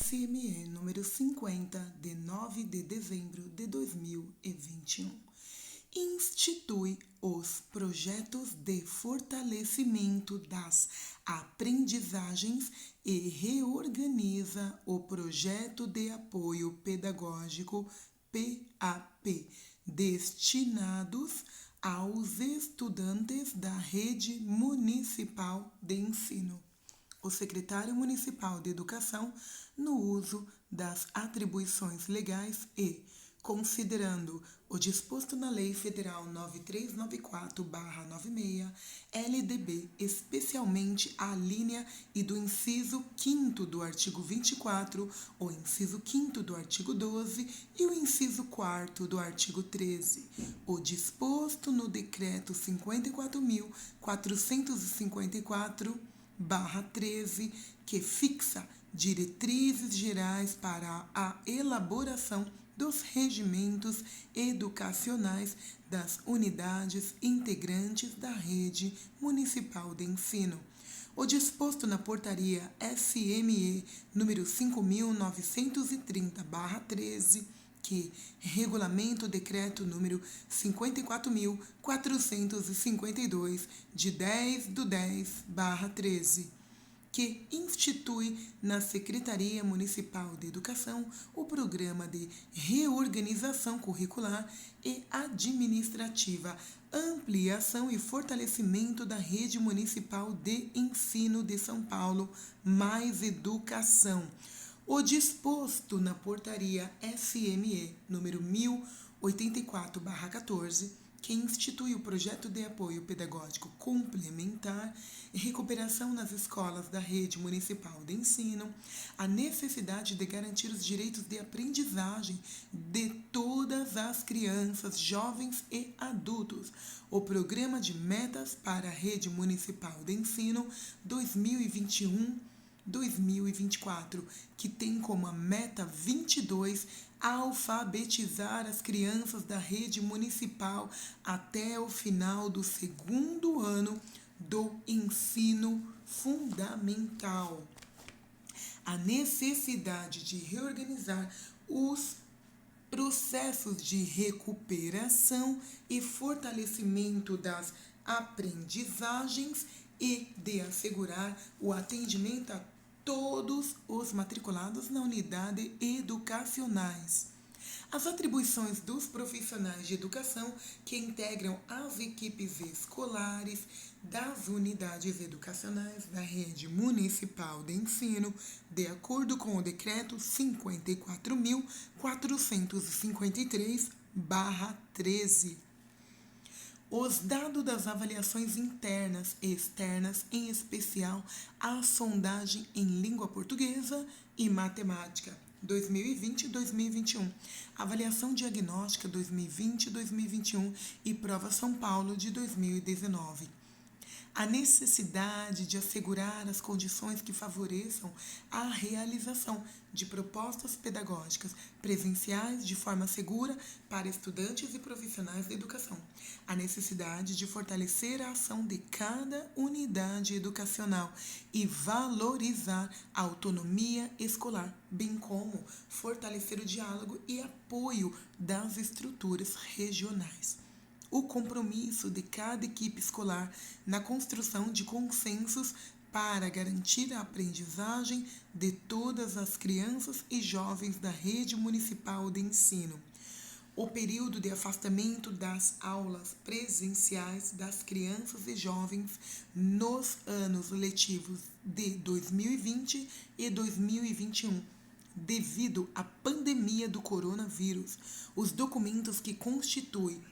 SME número 50, de 9 de dezembro de 2021, institui os projetos de fortalecimento das aprendizagens e reorganiza o projeto de apoio pedagógico PAP, destinados aos estudantes da rede municipal de ensino. O secretário municipal de Educação, no uso das atribuições legais e, considerando o disposto na Lei Federal 9394/96, LDB, especialmente a alínea e do inciso 5º do artigo 24, o inciso 5º do artigo 12 e o inciso 4º do artigo 13, o disposto no Decreto 54.454/13, que fixa diretrizes gerais para a elaboração dos regimentos educacionais das unidades integrantes da rede municipal de ensino. O disposto na Portaria SME número 5.930/13, que regulamenta o decreto número 54.452, de 10/10/13, que institui na Secretaria Municipal de Educação o Programa de Reorganização Curricular e Administrativa, Ampliação e Fortalecimento da Rede Municipal de Ensino de São Paulo, Mais Educação. O disposto na Portaria SME número 1084/14, que institui o projeto de apoio pedagógico complementar e recuperação nas escolas da rede municipal de ensino, a necessidade de garantir os direitos de aprendizagem de todas as crianças, jovens e adultos, o programa de metas para a rede municipal de ensino 2021-2024, que tem como meta 22 alfabetizar as crianças da rede municipal até o final do segundo ano do ensino fundamental. A necessidade de reorganizar os processos de recuperação e fortalecimento das aprendizagens e de assegurar o atendimento a todos os matriculados na unidade educacionais. As atribuições dos profissionais de educação que integram as equipes escolares das unidades educacionais da rede municipal de ensino, de acordo com o Decreto 54.453/13. Os dados das avaliações internas e externas, em especial a sondagem em língua portuguesa e matemática 2020 e 2021, avaliação diagnóstica 2020 e 2021 e prova São Paulo de 2019. A necessidade de assegurar as condições que favoreçam a realização de propostas pedagógicas presenciais de forma segura para estudantes e profissionais da educação. A necessidade de fortalecer a ação de cada unidade educacional e valorizar a autonomia escolar, bem como fortalecer o diálogo e apoio das estruturas regionais. O compromisso de cada equipe escolar na construção de consensos para garantir a aprendizagem de todas as crianças e jovens da rede municipal de ensino. O período de afastamento das aulas presenciais das crianças e jovens nos anos letivos de 2020 e 2021. Devido à pandemia do coronavírus, os documentos que constituem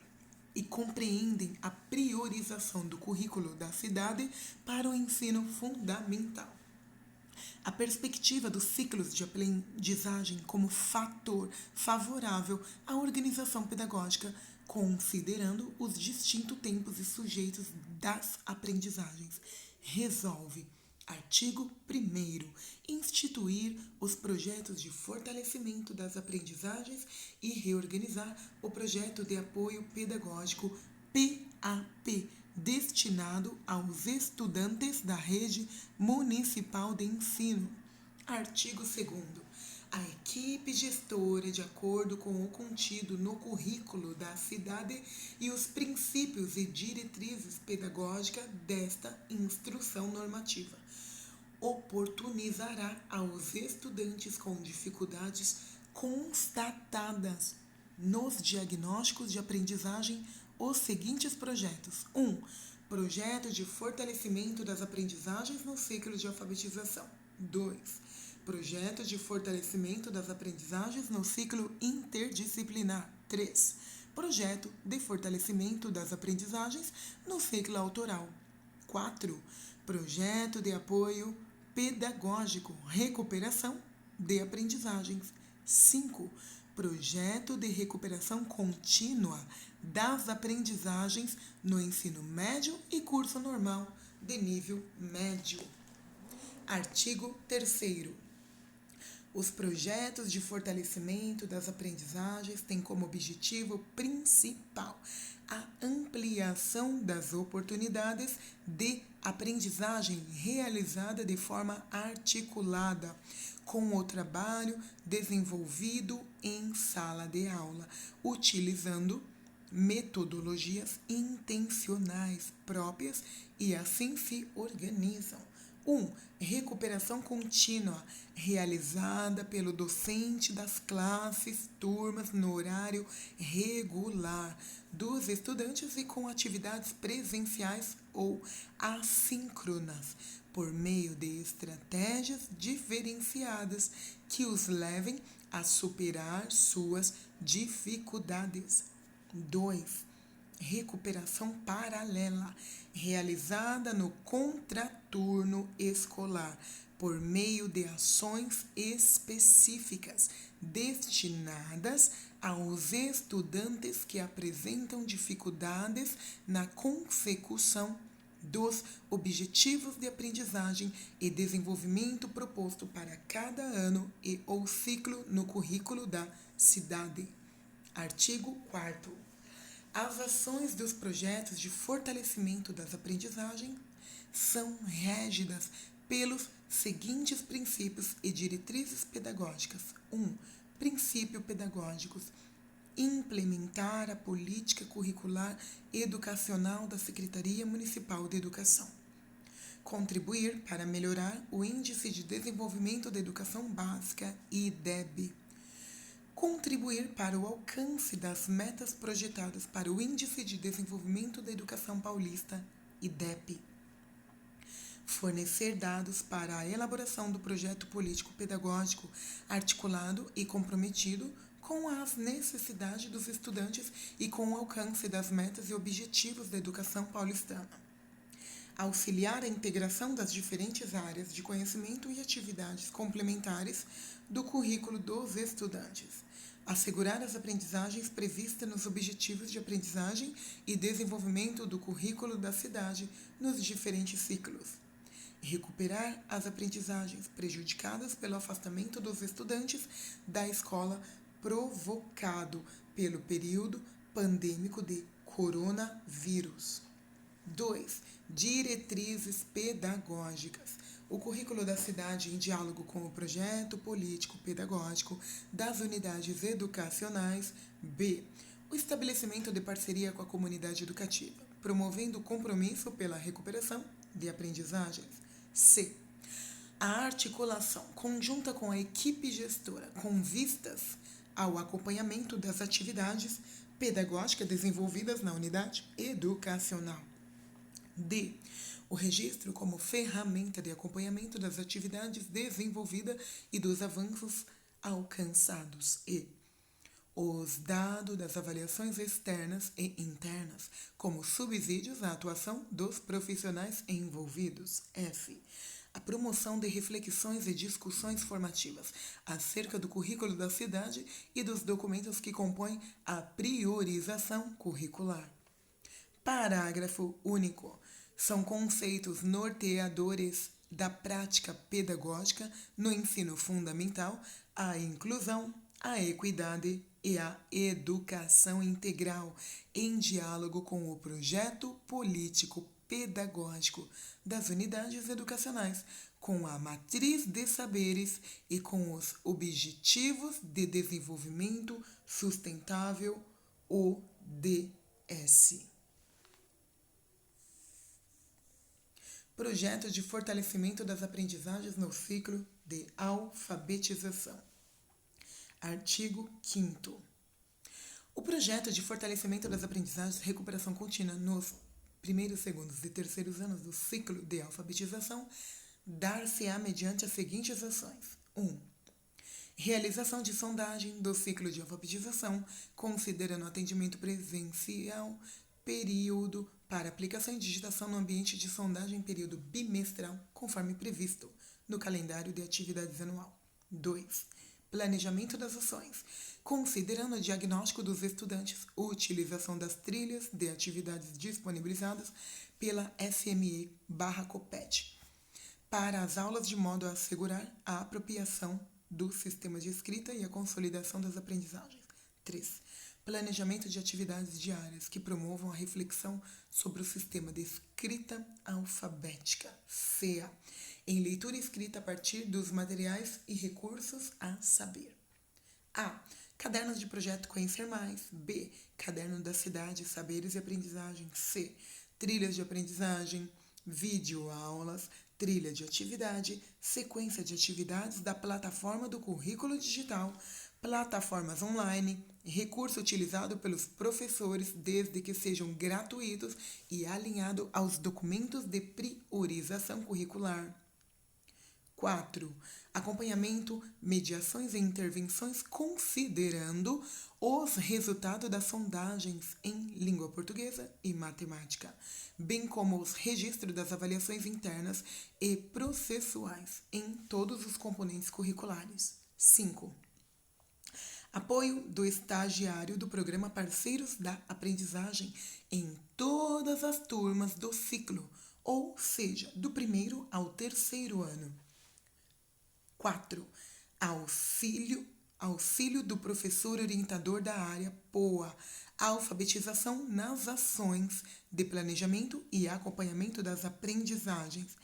e compreendem a priorização do currículo da cidade para o ensino fundamental. A perspectiva dos ciclos de aprendizagem como fator favorável à organização pedagógica, considerando os distintos tempos e sujeitos das aprendizagens. Resolve. Artigo 1º. Instituir os projetos de fortalecimento das aprendizagens e reorganizar o projeto de apoio pedagógico PAP, destinado aos estudantes da rede municipal de ensino. Artigo 2º. A equipe gestora, de acordo com o contido no currículo da cidade e os princípios e diretrizes pedagógicas desta instrução normativa, oportunizará aos estudantes com dificuldades constatadas nos diagnósticos de aprendizagem os seguintes projetos. 1. Projeto de fortalecimento das aprendizagens no ciclo de alfabetização. 2. Projeto de fortalecimento das aprendizagens no ciclo interdisciplinar. 3. Projeto de fortalecimento das aprendizagens no ciclo autoral. 4. Projeto de apoio pedagógico, recuperação de aprendizagens. 5. Projeto de recuperação contínua das aprendizagens no ensino médio e curso normal de nível médio. Artigo 3º. Os projetos de fortalecimento das aprendizagens têm como objetivo principal a ampliação das oportunidades de aprendizagem realizada de forma articulada com o trabalho desenvolvido em sala de aula, utilizando metodologias intencionais próprias e assim se organizam. 1. Recuperação contínua, realizada pelo docente das classes, turmas no horário regular dos estudantes e com atividades presenciais ou assíncronas, por meio de estratégias diferenciadas que os levem a superar suas dificuldades. 2. Recuperação paralela, realizada no contraturno escolar, por meio de ações específicas destinadas aos estudantes que apresentam dificuldades na consecução dos objetivos de aprendizagem e desenvolvimento proposto para cada ano e ou ciclo no currículo da cidade. Artigo 4º. As ações dos projetos de fortalecimento das aprendizagens são régidas pelos seguintes princípios e diretrizes pedagógicas. 1. Princípio pedagógicos. Implementar a política curricular educacional da Secretaria Municipal de Educação. Contribuir para melhorar o Índice de Desenvolvimento da Educação Básica, IDEB. Contribuir para o alcance das metas projetadas para o Índice de Desenvolvimento da Educação Paulista, IDEP. Fornecer dados para a elaboração do projeto político-pedagógico articulado e comprometido com as necessidades dos estudantes e com o alcance das metas e objetivos da educação paulistana. Auxiliar a integração das diferentes áreas de conhecimento e atividades complementares do currículo dos estudantes. Assegurar as aprendizagens previstas nos objetivos de aprendizagem e desenvolvimento do currículo da cidade nos diferentes ciclos. Recuperar as aprendizagens prejudicadas pelo afastamento dos estudantes da escola provocado pelo período pandêmico de coronavírus. 2. Diretrizes pedagógicas. O currículo da cidade, em diálogo com o projeto político-pedagógico das unidades educacionais. B. O estabelecimento de parceria com a comunidade educativa, promovendo o compromisso pela recuperação de aprendizagens. C. A articulação conjunta com a equipe gestora, com vistas ao acompanhamento das atividades pedagógicas desenvolvidas na unidade educacional. D. O registro como ferramenta de acompanhamento das atividades desenvolvidas e dos avanços alcançados. E. Os dados das avaliações externas e internas, como subsídios à atuação dos profissionais envolvidos. F. A promoção de reflexões e discussões formativas acerca do currículo da cidade e dos documentos que compõem a priorização curricular. Parágrafo único. São conceitos norteadores da prática pedagógica no ensino fundamental a inclusão, a equidade e a educação integral, em diálogo com o projeto político pedagógico das unidades educacionais, com a matriz de saberes e com os Objetivos de Desenvolvimento Sustentável, ODS. Projeto de fortalecimento das aprendizagens no ciclo de alfabetização. Artigo 5º. O projeto de fortalecimento das aprendizagens e recuperação contínua nos primeiros, segundos e terceiros anos do ciclo de alfabetização dar-se-á mediante as seguintes ações. 1. Realização de sondagem do ciclo de alfabetização, considerando o atendimento presencial, período para aplicação e digitação no ambiente de sondagem, período bimestral, conforme previsto no calendário de atividades anual. 2. Planejamento das ações, considerando o diagnóstico dos estudantes, utilização das trilhas de atividades disponibilizadas pela SME/COPET para as aulas, de modo a assegurar a apropriação do sistema de escrita e a consolidação das aprendizagens. 3. Planejamento de atividades diárias que promovam a reflexão sobre o sistema de escrita alfabética, CEA, em leitura e escrita a partir dos materiais e recursos a saber. A. Cadernos de projeto Conhecer Mais. B. Caderno da Cidade, Saberes e Aprendizagem. C. Trilhas de aprendizagem, videoaulas, trilha de atividade, sequência de atividades da plataforma do currículo digital, plataformas online, recurso utilizado pelos professores desde que sejam gratuitos e alinhado aos documentos de priorização curricular. 4. Acompanhamento, mediações e intervenções considerando os resultados das sondagens em língua portuguesa e matemática, bem como os registros das avaliações internas e processuais em todos os componentes curriculares. 5. Apoio do estagiário do programa Parceiros da Aprendizagem em todas as turmas do ciclo, ou seja, do primeiro ao terceiro ano. 4. Auxílio do professor orientador da área POA, alfabetização nas ações de planejamento e acompanhamento das aprendizagens.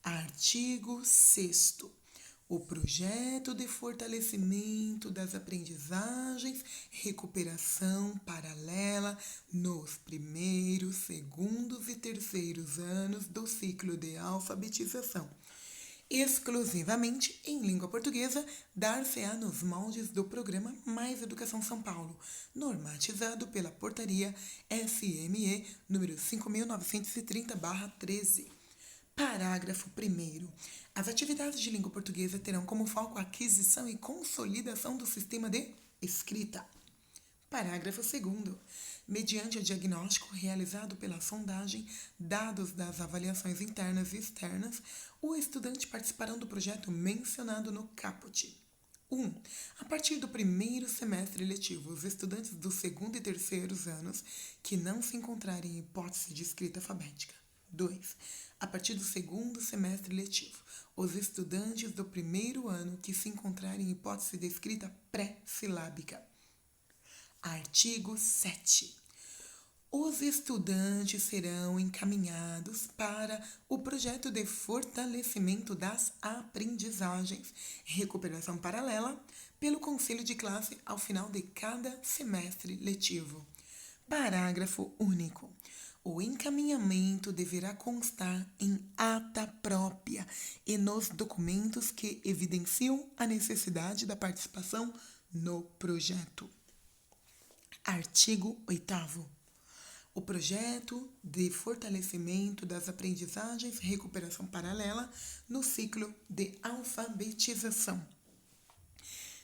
Artigo 6º. O projeto de fortalecimento das aprendizagens, recuperação paralela nos primeiros, segundos e terceiros anos do ciclo de alfabetização, exclusivamente em língua portuguesa, dar-se-á nos moldes do programa Mais Educação São Paulo, normatizado pela Portaria SME número 5.930/13. Parágrafo 1º. As atividades de língua portuguesa terão como foco a aquisição e consolidação do sistema de escrita. Parágrafo 2º. Mediante o diagnóstico realizado pela sondagem, dados das avaliações internas e externas, o estudante participará do projeto mencionado no caput. 1. A partir do primeiro semestre letivo, os estudantes dos segundo e terceiros anos que não se encontrarem em hipótese de escrita alfabética. 2. A partir do segundo semestre letivo, os estudantes do primeiro ano que se encontrarem em hipótese de escrita pré-silábica. Artigo 7. Os estudantes serão encaminhados para o projeto de fortalecimento das aprendizagens, recuperação paralela, pelo conselho de classe ao final de cada semestre letivo. Parágrafo único. O encaminhamento deverá constar em ata própria e nos documentos que evidenciam a necessidade da participação no projeto. Artigo 8º. O projeto de fortalecimento das aprendizagens e recuperação paralela no ciclo de alfabetização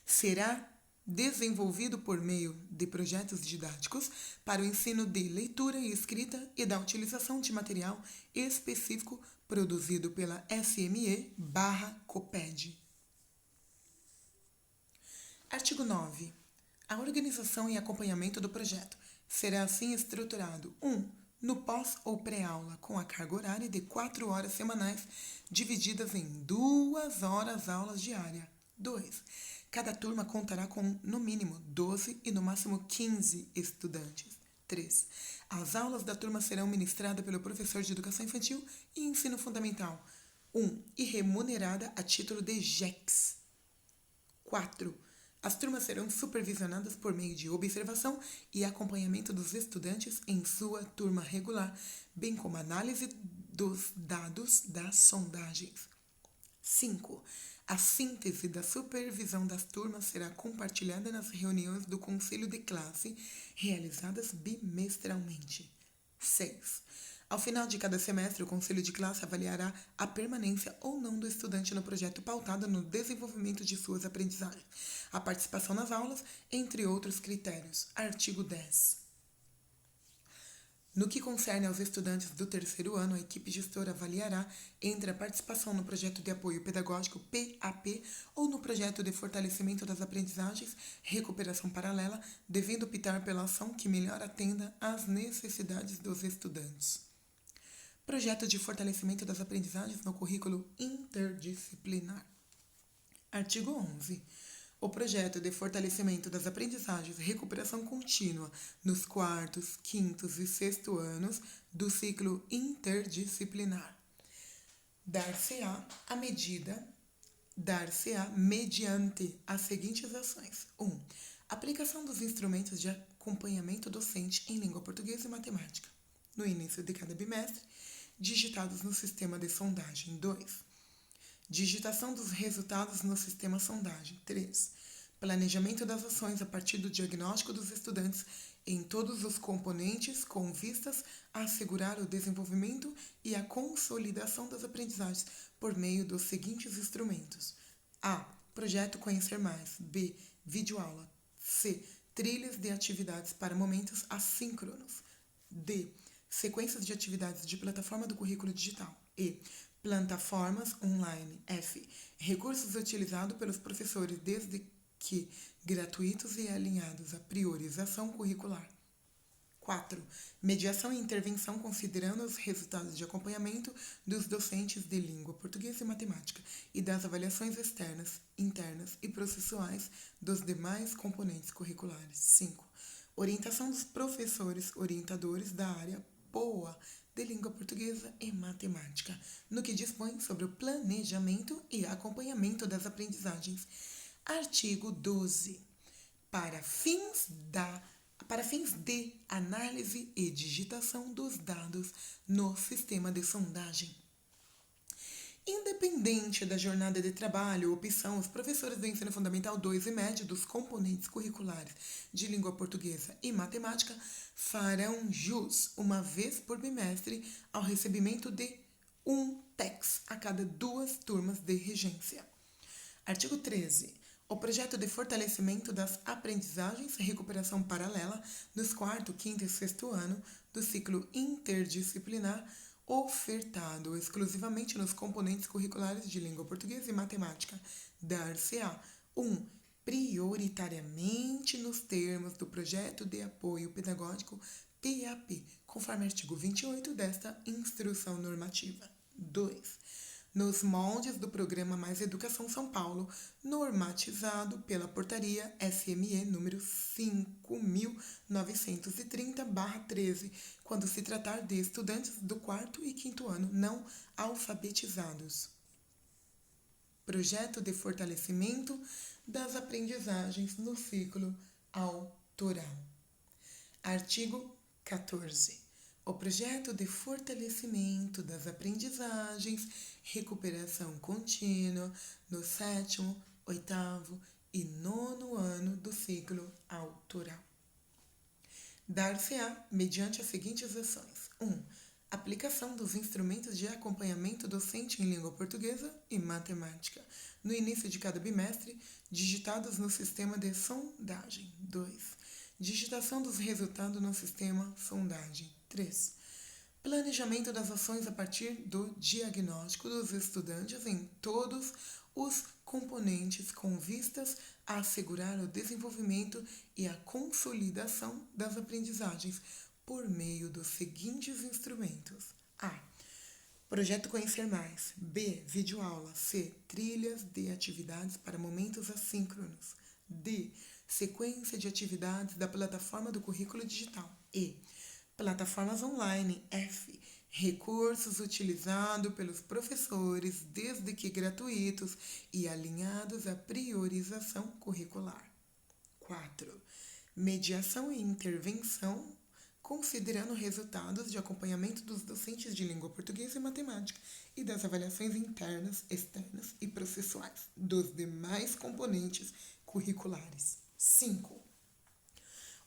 será desenvolvido por meio de projetos didáticos para o ensino de leitura e escrita e da utilização de material específico produzido pela SME/COPED. Artigo 9. A organização e acompanhamento do projeto será assim estruturado: 1. No pós ou pré-aula, com a carga horária de 4 horas semanais, divididas em 2 horas aulas diárias. 2. Cada turma contará com, no mínimo, 12 e no máximo 15 estudantes. 3. As aulas da turma serão ministradas pelo professor de Educação Infantil e Ensino Fundamental 1. E remunerada a título de JEX. 4. As turmas serão supervisionadas por meio de observação e acompanhamento dos estudantes em sua turma regular, bem como análise dos dados das sondagens. 5. A síntese da supervisão das turmas será compartilhada nas reuniões do conselho de classe, realizadas bimestralmente. 6. Ao final de cada semestre, o conselho de classe avaliará a permanência ou não do estudante no projeto pautado no desenvolvimento de suas aprendizagens, a participação nas aulas, entre outros critérios. Artigo 10. No que concerne aos estudantes do terceiro ano, a equipe gestora avaliará entre a participação no projeto de apoio pedagógico PAP ou no projeto de fortalecimento das aprendizagens, recuperação paralela, devendo optar pela ação que melhor atenda às necessidades dos estudantes. Projeto de fortalecimento das aprendizagens no currículo interdisciplinar. Artigo 11. O projeto de fortalecimento das aprendizagens e recuperação contínua nos quartos, quintos e sexto anos do ciclo interdisciplinar. Dar-se-á mediante as seguintes ações. 1. Aplicação dos instrumentos de acompanhamento docente em língua portuguesa e matemática, no início de cada bimestre, digitados no sistema de sondagem. 2. Digitação dos resultados no sistema sondagem. 3. Planejamento das ações a partir do diagnóstico dos estudantes em todos os componentes com vistas a assegurar o desenvolvimento e a consolidação das aprendizagens por meio dos seguintes instrumentos. A. Projeto Conhecer Mais. B. Videoaula. C. Trilhas de atividades para momentos assíncronos. D. Sequências de atividades de plataforma do currículo digital. E. Plataformas online. F. Recursos utilizados pelos professores, desde que gratuitos e alinhados à priorização curricular. 4. Mediação e intervenção considerando os resultados de acompanhamento dos docentes de língua portuguesa e matemática e das avaliações externas, internas e processuais dos demais componentes curriculares. 5. Orientação dos professores orientadores da área POA de língua portuguesa e matemática, no que dispõe sobre o planejamento e acompanhamento das aprendizagens. Artigo 12. Para fins de análise e digitação dos dados no sistema de sondagem. Independente da jornada de trabalho ou opção, os professores do ensino fundamental 2 e médio dos componentes curriculares de língua portuguesa e matemática farão jus, uma vez por bimestre, ao recebimento de um TEX a cada 2 turmas de regência. Artigo 13. O projeto de fortalecimento das aprendizagens e recuperação paralela nos quarto, quinto e sexto ano do ciclo interdisciplinar ofertado exclusivamente nos componentes curriculares de língua portuguesa e matemática, dar-se-á 1. Prioritariamente nos termos do projeto de apoio pedagógico PAP, conforme artigo 28 desta instrução normativa. 2. Nos moldes do Programa Mais Educação São Paulo, normatizado pela Portaria SME número 5.930/13, quando se tratar de estudantes do quarto e quinto ano não alfabetizados. Projeto de fortalecimento das aprendizagens no ciclo autoral. Artigo 14. O projeto de fortalecimento das aprendizagens, recuperação contínua no 7º, 8º e 9º ano do ciclo autoral. Dar-se-á mediante as seguintes ações. 1. Aplicação dos instrumentos de acompanhamento docente em língua portuguesa e matemática, no início de cada bimestre, digitados no sistema de sondagem. 2. Digitação dos resultados no sistema sondagem. 3. Planejamento das ações a partir do diagnóstico dos estudantes em todos os componentes com vistas a assegurar o desenvolvimento e a consolidação das aprendizagens por meio dos seguintes instrumentos. A. Projeto Conhecer Mais. B. Videoaula. C. Trilhas de atividades para momentos assíncronos. D. sequência de atividades da plataforma do currículo digital. E. Plataformas online. F. Recursos utilizados pelos professores, desde que gratuitos e alinhados à priorização curricular. 4. Mediação e intervenção, considerando resultados de acompanhamento dos docentes de língua portuguesa e matemática e das avaliações internas, externas e processuais dos demais componentes curriculares. 5.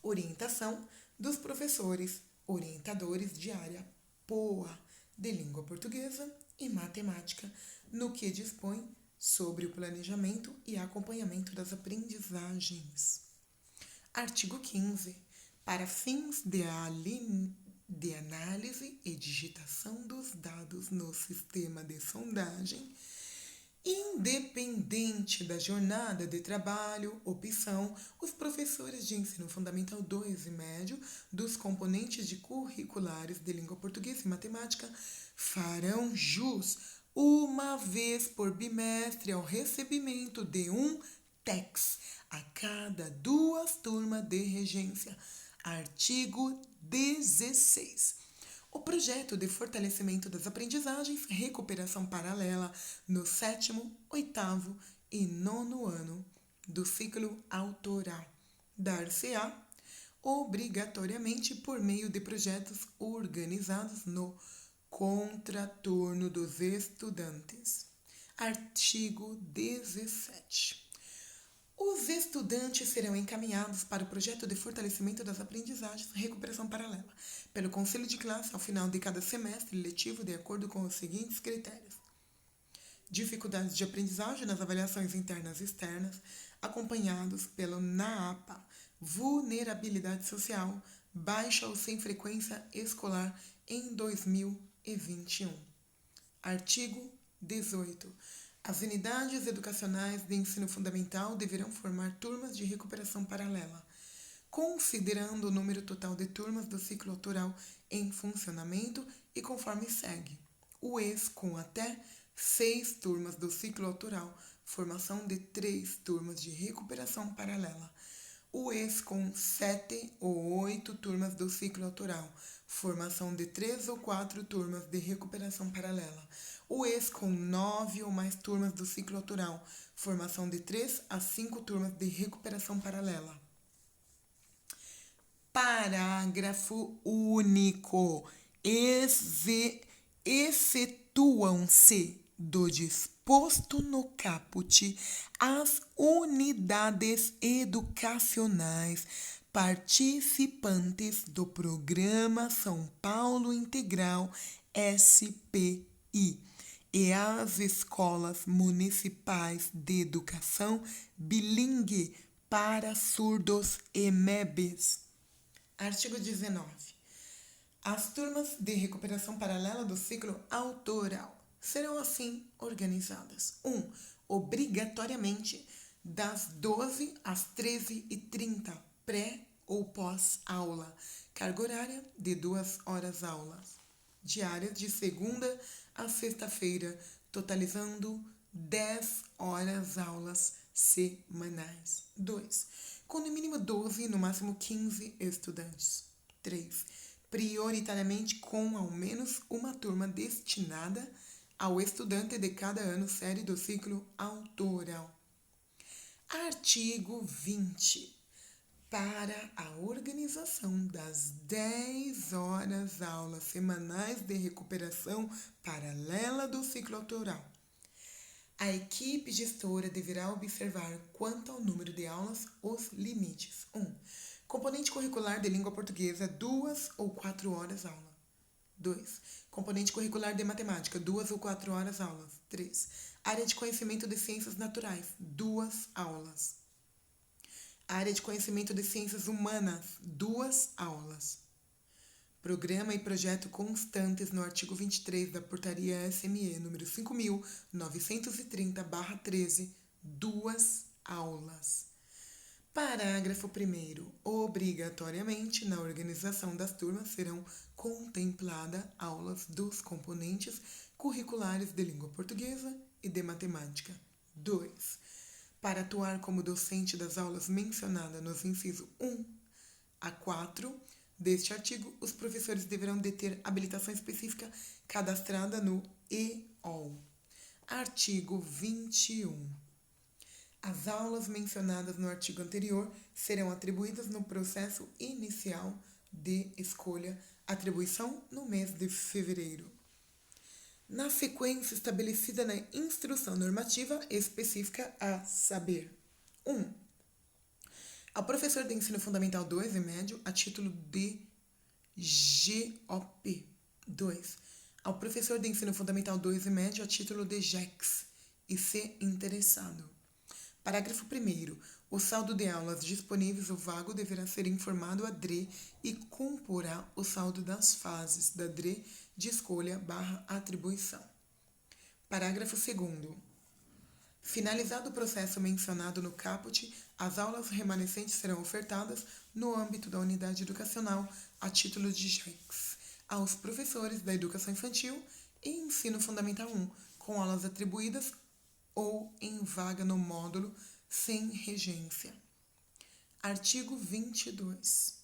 Orientação dos professores, orientadores de área POA de língua portuguesa e matemática, no que dispõe sobre o planejamento e acompanhamento das aprendizagens. Artigo 15. Para fins de análise e digitação dos dados no sistema de sondagem, independente da jornada de trabalho, opção, os professores de ensino fundamental 2 e médio dos componentes de curriculares de língua portuguesa e matemática farão jus, uma vez por bimestre, ao recebimento de um TEX a cada 2 turmas de regência. Artigo 16. O projeto de fortalecimento das aprendizagens, recuperação paralela no 7º, 8º e 9º ano do ciclo autoral dar-se-á obrigatoriamente por meio de projetos organizados no contraturno dos estudantes. Artigo 17. Os estudantes serão encaminhados para o projeto de fortalecimento das aprendizagens recuperação paralela pelo conselho de classe ao final de cada semestre letivo de acordo com os seguintes critérios: dificuldades de aprendizagem nas avaliações internas e externas, acompanhados pelo NAAPA, vulnerabilidade social, baixa ou sem frequência escolar em 2021. Artigo 18. As unidades educacionais de ensino fundamental deverão formar turmas de recuperação paralela, considerando o número total de turmas do ciclo autoral em funcionamento e conforme segue: o ex com até 6 turmas do ciclo autoral, formação de 3 turmas de recuperação paralela; o ex com 7 ou 8 turmas do ciclo autoral, formação de 3 ou 4 turmas de recuperação paralela; o ex com 9 ou mais turmas do ciclo autoral, formação de 3 a 5 turmas de recuperação paralela. Parágrafo único. Excetuam-se do disposto no caput as unidades educacionais participantes do Programa São Paulo Integral SPI e as escolas municipais de educação bilíngue para surdos e MEBs. Artigo 19. As turmas de recuperação paralela do ciclo autoral serão assim organizadas: 1. Obrigatoriamente das 12 às 13h30, pré ou pós-aula, carga horária de 2 horas aulas, diárias de segunda a sexta-feira, totalizando 10 horas aulas semanais. 2. Com no mínimo 12 e no máximo 15 estudantes. 3. Prioritariamente com ao menos uma turma destinada ao estudante de cada ano série do ciclo autoral. Artigo 20. Para a organização das 10 horas aulas semanais de recuperação paralela do ciclo autoral, a equipe gestora deverá observar, quanto ao número de aulas, os limites. 1. Componente curricular de língua portuguesa, 2 ou 4 horas aula. 2. Componente curricular de matemática, 2 ou 4 horas aulas. 3. Área de conhecimento de ciências naturais, 2 aulas. Área de conhecimento de ciências humanas, 2 aulas. Programa e projeto constantes no artigo 23 da Portaria SME número 5.930/13, 2 aulas. Parágrafo 1º. Obrigatoriamente, na organização das turmas serão contempladas aulas dos componentes curriculares de língua portuguesa e de matemática. 2. Para atuar como docente das aulas mencionadas nos incisos 1 a 4 deste artigo, os professores deverão deter habilitação específica cadastrada no EOL. Artigo 21. As aulas mencionadas no artigo anterior serão atribuídas no processo inicial de escolha, atribuição no mês de fevereiro, na sequência estabelecida na instrução normativa específica, a saber: 1. Ao professor de ensino fundamental 2 e médio, a título de GOP. 2. Ao professor de ensino fundamental 2 e médio, a título de GEX, e se interessado. Parágrafo 1º. O saldo de aulas disponíveis ou vago deverá ser informado à DRE e comporá o saldo das fases da DRE de escolha/atribuição. Parágrafo 2º. Finalizado o processo mencionado no caput, as aulas remanescentes serão ofertadas no âmbito da unidade educacional a título de GEX aos professores da educação infantil e ensino fundamental 1, com aulas atribuídas ou em vaga no módulo sem regência. Artigo 22.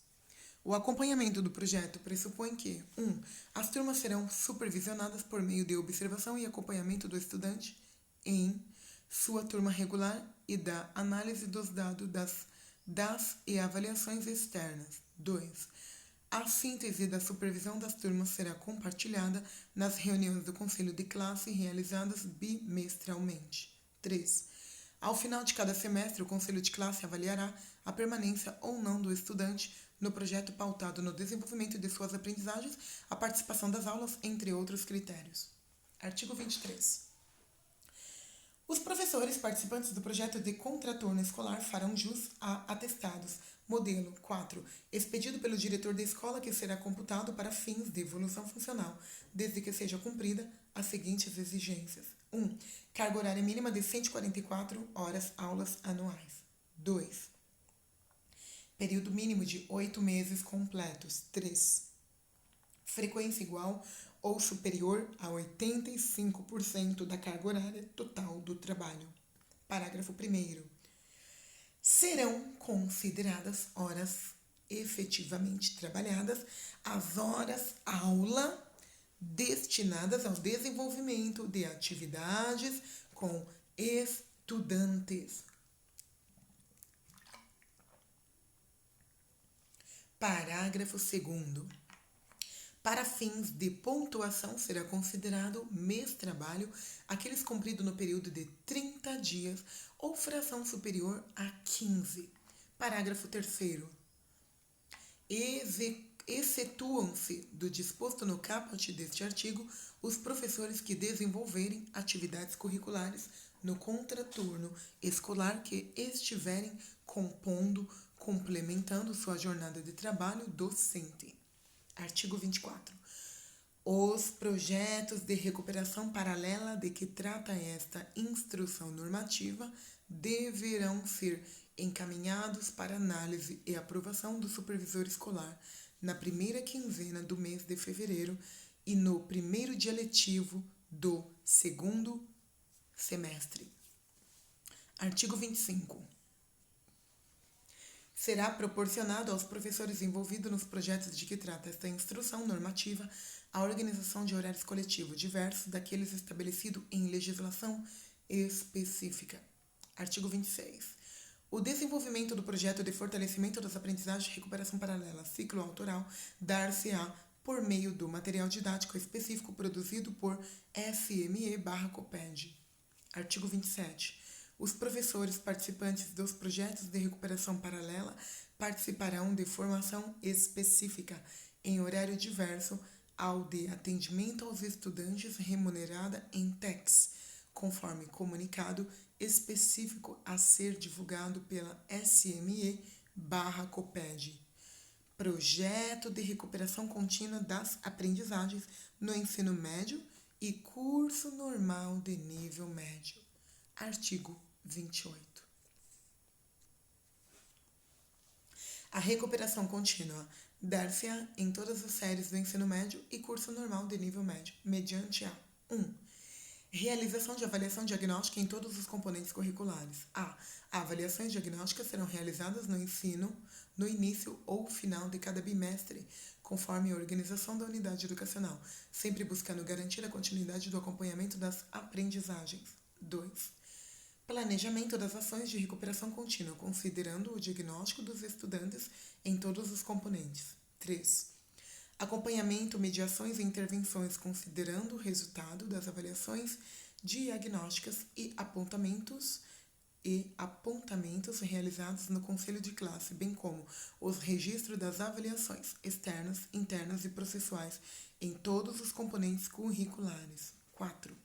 O acompanhamento do projeto pressupõe que: 1. As turmas serão supervisionadas por meio de observação e acompanhamento do estudante em sua turma regular e da análise dos dados das e avaliações externas. 2. A síntese da supervisão das turmas será compartilhada nas reuniões do conselho de classe realizadas bimestralmente. 3. Ao final de cada semestre, o conselho de classe avaliará a permanência ou não do estudante no projeto pautado no desenvolvimento de suas aprendizagens, a participação das aulas, entre outros critérios. Artigo 23. Os professores participantes do projeto de contraturno escolar farão jus a atestados, modelo 4, expedido pelo diretor da escola, que será computado para fins de evolução funcional, desde que seja cumprida as seguintes exigências. 1. Carga horária mínima de 144 horas aulas anuais. 2. Período mínimo de 8 meses completos. 3. Frequência igual ou superior a 85% da carga horária total do trabalho. Parágrafo 1º. Serão consideradas horas efetivamente trabalhadas as horas aula destinadas ao desenvolvimento de atividades com estudantes. Parágrafo 2º. Para fins de pontuação, será considerado mês-trabalho aqueles cumpridos no período de 30 dias ou fração superior a 15. Parágrafo 3º. Excetuam-se do disposto no caput deste artigo os professores que desenvolverem atividades curriculares no contraturno escolar que estiverem complementando sua jornada de trabalho docente. Artigo 24. Os projetos de recuperação paralela de que trata esta instrução normativa deverão ser encaminhados para análise e aprovação do supervisor escolar na primeira quinzena do mês de fevereiro e no primeiro dia letivo do segundo semestre. Artigo 25. Será proporcionado aos professores envolvidos nos projetos de que trata esta instrução normativa a organização de horários coletivos diversos daqueles estabelecidos em legislação específica. Artigo 26. O desenvolvimento do projeto de fortalecimento das aprendizagens de recuperação paralela ciclo autoral dar-se-á por meio do material didático específico produzido por SME/COPED. Artigo 27. Os professores participantes dos projetos de recuperação paralela participarão de formação específica em horário diverso ao de atendimento aos estudantes remunerada em TECs, conforme comunicado específico a ser divulgado pela SME/COPED. Projeto de recuperação contínua das aprendizagens no ensino médio e curso normal de nível médio. Artigo 28. A recuperação contínua dar-se-á em todas as séries do ensino médio e curso normal de nível médio, mediante a 1. Realização de avaliação diagnóstica em todos os componentes curriculares. A. Avaliações diagnósticas serão realizadas no ensino, no início ou final de cada bimestre, conforme a organização da unidade educacional, sempre buscando garantir a continuidade do acompanhamento das aprendizagens. 2. Planejamento das ações de recuperação contínua, considerando o diagnóstico dos estudantes em todos os componentes. 3. Acompanhamento, mediações e intervenções, considerando o resultado das avaliações diagnósticas e apontamentos realizados no conselho de classe, bem como os registros das avaliações externas, internas e processuais em todos os componentes curriculares. 4.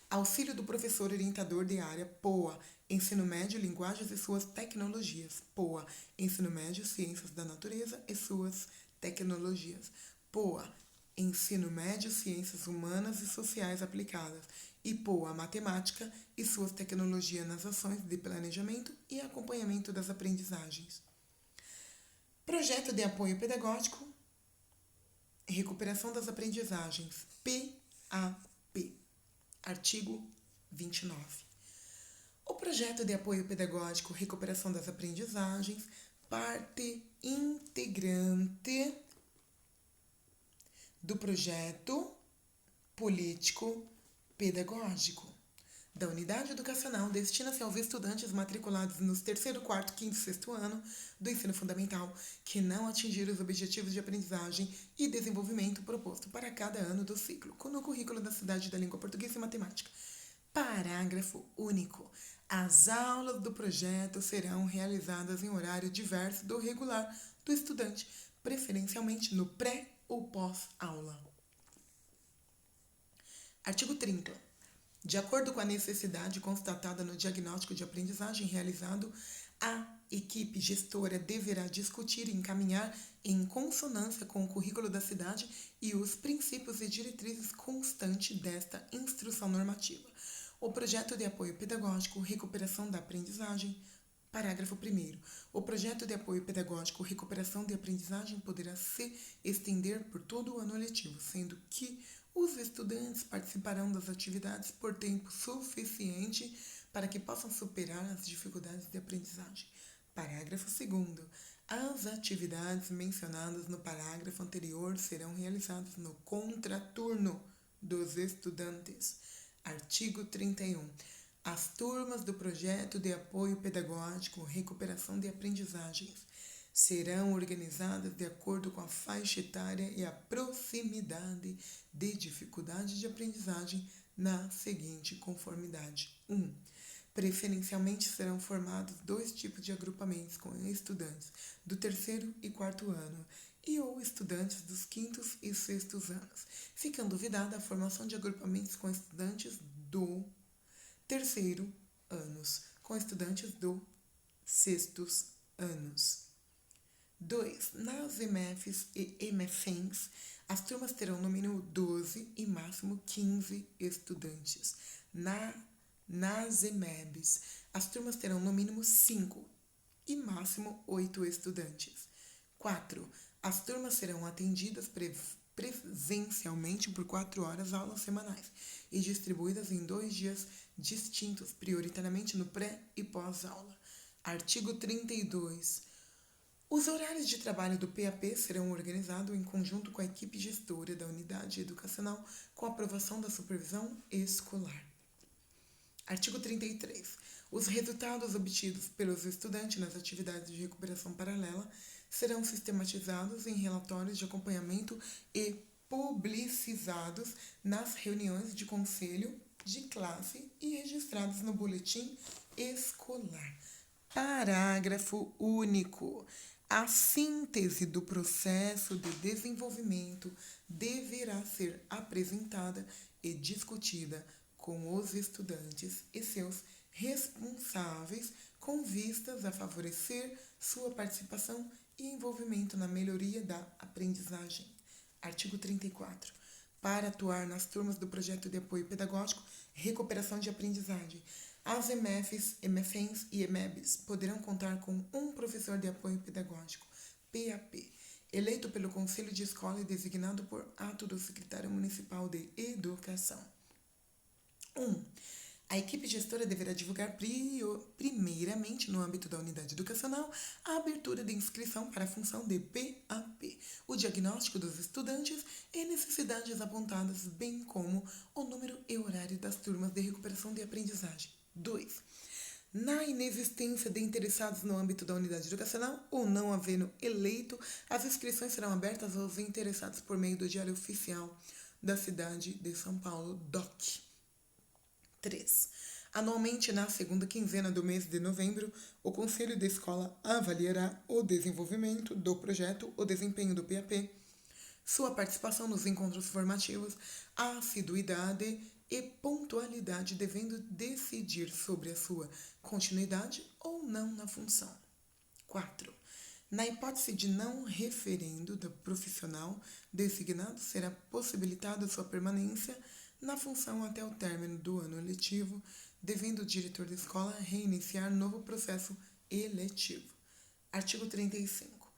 Auxílio do professor orientador de área, POA, Ensino Médio, Linguagens e suas tecnologias, POA, Ensino Médio, Ciências da Natureza e suas tecnologias, POA, Ensino Médio, Ciências Humanas e Sociais Aplicadas, e POA, Matemática e suas tecnologias nas ações de planejamento e acompanhamento das aprendizagens. Projeto de apoio pedagógico, recuperação das aprendizagens, PAP, artigo 29. O projeto de apoio pedagógico, recuperação das aprendizagens, parte integrante do projeto político-pedagógico da unidade educacional destina-se aos estudantes matriculados nos 3º, 4º, 5º e 6º ano do ensino fundamental que não atingiram os objetivos de aprendizagem e desenvolvimento proposto para cada ano do ciclo, no currículo da cidade da língua portuguesa e matemática. Parágrafo único. As aulas do projeto serão realizadas em horário diverso do regular do estudante, preferencialmente no pré ou pós-aula. Artigo 30. De acordo com a necessidade constatada no diagnóstico de aprendizagem realizado, a equipe gestora deverá discutir e encaminhar em consonância com o currículo da cidade e os princípios e diretrizes constantes desta instrução normativa. O projeto de apoio pedagógico, recuperação da aprendizagem. Parágrafo 1º. O projeto de apoio pedagógico, recuperação de aprendizagem poderá se estender por todo o ano letivo, sendo que os estudantes participarão das atividades por tempo suficiente para que possam superar as dificuldades de aprendizagem. Parágrafo 2º. As atividades mencionadas no parágrafo anterior serão realizadas no contraturno dos estudantes. Artigo 31. As turmas do projeto de apoio pedagógico, recuperação de aprendizagens, serão organizadas de acordo com a faixa etária e a proximidade de dificuldade de aprendizagem na seguinte conformidade. 1. Preferencialmente serão formados 2 tipos de agrupamentos com estudantes do 3º e 4º ano e ou estudantes dos 5º e 6º anos, ficando vedada a formação de agrupamentos com estudantes do 3º anos, com estudantes do 6º anos. 2. Nas EMEFs e EMEFENs, as turmas terão no mínimo 12 e máximo 15 estudantes. Nas EMEBs, as turmas terão no mínimo 5 e máximo 8 estudantes. 4. As turmas serão atendidas presencialmente por 4 horas aulas semanais e distribuídas em 2 dias distintos, prioritariamente no pré e pós-aula. Artigo 32. Os horários de trabalho do PAP serão organizados em conjunto com a equipe gestora da unidade educacional com aprovação da supervisão escolar. Artigo 33. Os resultados obtidos pelos estudantes nas atividades de recuperação paralela serão sistematizados em relatórios de acompanhamento e publicizados nas reuniões de conselho de classe e registrados no boletim escolar. Parágrafo único. A síntese do processo de desenvolvimento deverá ser apresentada e discutida com os estudantes e seus responsáveis com vistas a favorecer sua participação e envolvimento na melhoria da aprendizagem. Artigo 34. Para atuar nas turmas do projeto de apoio pedagógico, recuperação de aprendizagem, as EMEFs, EMEFENs e EMEBs poderão contar com um professor de apoio pedagógico, PAP, eleito pelo Conselho de Escola e designado por ato do Secretário Municipal de Educação. A equipe gestora deverá divulgar primeiramente, no âmbito da unidade educacional, a abertura de inscrição para a função de PAP, o diagnóstico dos estudantes e necessidades apontadas, bem como o número e horário das turmas de recuperação de aprendizagem. 2. Na inexistência de interessados no âmbito da unidade educacional ou não havendo eleito, as inscrições serão abertas aos interessados por meio do Diário Oficial da cidade de São Paulo, DOC. 3. Anualmente, na segunda quinzena do mês de novembro, o Conselho da Escola avaliará o desenvolvimento do projeto, o desempenho do PAP, sua participação nos encontros formativos, a assiduidade e pontualidade, devendo decidir sobre a sua continuidade ou não na função. 4. Na hipótese de não referendo do profissional designado, será possibilitada sua permanência na função até o término do ano letivo, devendo o diretor da escola reiniciar novo processo eletivo. Artigo 35.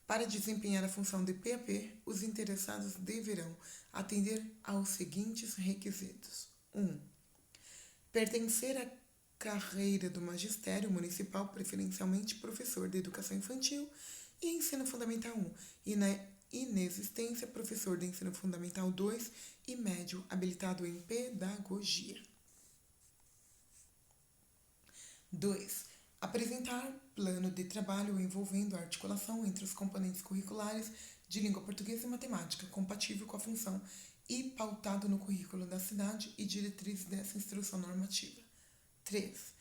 Para desempenhar a função de PAP, os interessados deverão atender aos seguintes requisitos. 1. Pertencer à carreira do magistério municipal, preferencialmente professor de educação infantil e ensino fundamental 1, e na inexistência, professor de ensino fundamental 2 e médio habilitado em pedagogia. 2. Apresentar plano de trabalho envolvendo a articulação entre os componentes curriculares de língua portuguesa e matemática, compatível com a função e pautado no currículo da cidade e diretrizes dessa instrução normativa. 3.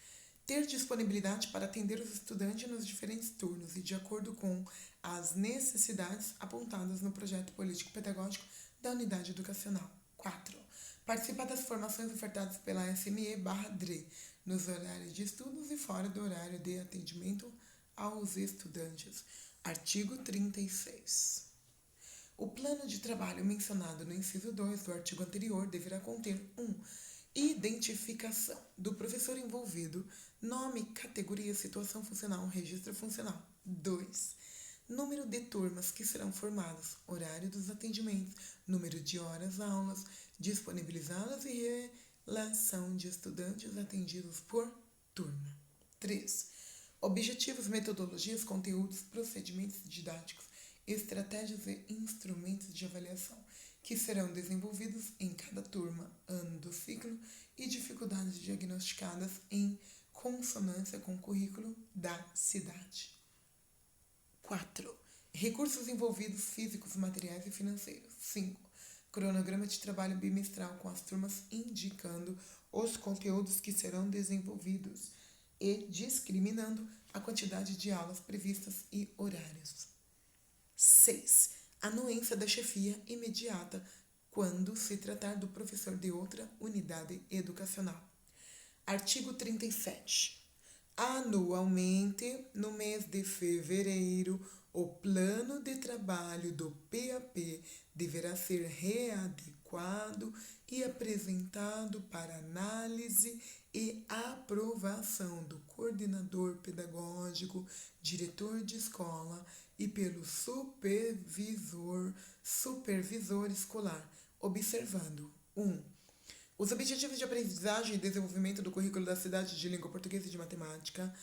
Ter disponibilidade para atender os estudantes nos diferentes turnos e de acordo com as necessidades apontadas no projeto político-pedagógico da unidade educacional. 4. Participar das formações ofertadas pela SME/DRE nos horários de estudos e fora do horário de atendimento aos estudantes. Artigo 36. O plano de trabalho mencionado no inciso 2 do artigo anterior deverá conter 1. Identificação do professor envolvido, nome, categoria, situação funcional, registro funcional. 2. Número de turmas que serão formadas, horário dos atendimentos, número de horas-aulas disponibilizadas e relação de estudantes atendidos por turma. 3. Objetivos, metodologias, conteúdos, procedimentos didáticos, estratégias e instrumentos de avaliação que serão desenvolvidos em cada turma, ano do ciclo e dificuldades diagnosticadas em consonância com o currículo da cidade. 4. Recursos envolvidos físicos, materiais e financeiros. 5. Cronograma de trabalho bimestral com as turmas indicando os conteúdos que serão desenvolvidos e discriminando a quantidade de aulas previstas e horários. 6. Anuência da chefia imediata quando se tratar do professor de outra unidade educacional. Artigo 37. Anualmente, no mês de fevereiro, o plano de trabalho do PAP deverá ser readequado e apresentado para análise e aprovação do coordenador pedagógico, diretor de escola e pelo supervisor escolar, observando 1. Os objetivos de aprendizagem e desenvolvimento do currículo da cidade de língua portuguesa e de matemática.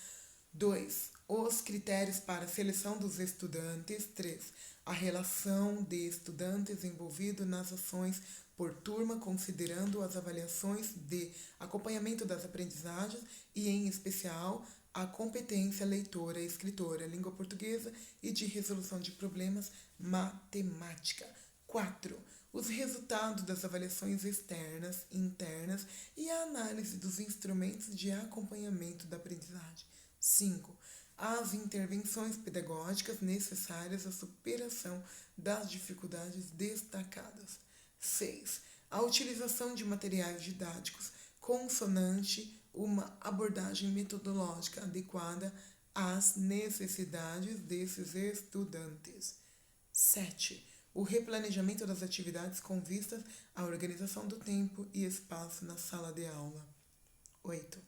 2. Os critérios para a seleção dos estudantes. 3. A relação de estudantes envolvidos nas ações por turma, considerando as avaliações de acompanhamento das aprendizagens e, em especial, a competência leitora, escritora, língua portuguesa e de resolução de problemas matemática. 4. Os resultados das avaliações externas, internas e a análise dos instrumentos de acompanhamento da aprendizagem. 5. As intervenções pedagógicas necessárias à superação das dificuldades destacadas. 6. A utilização de materiais didáticos consonante uma abordagem metodológica adequada às necessidades desses estudantes. 7. O replanejamento das atividades com vistas à organização do tempo e espaço na sala de aula. 8.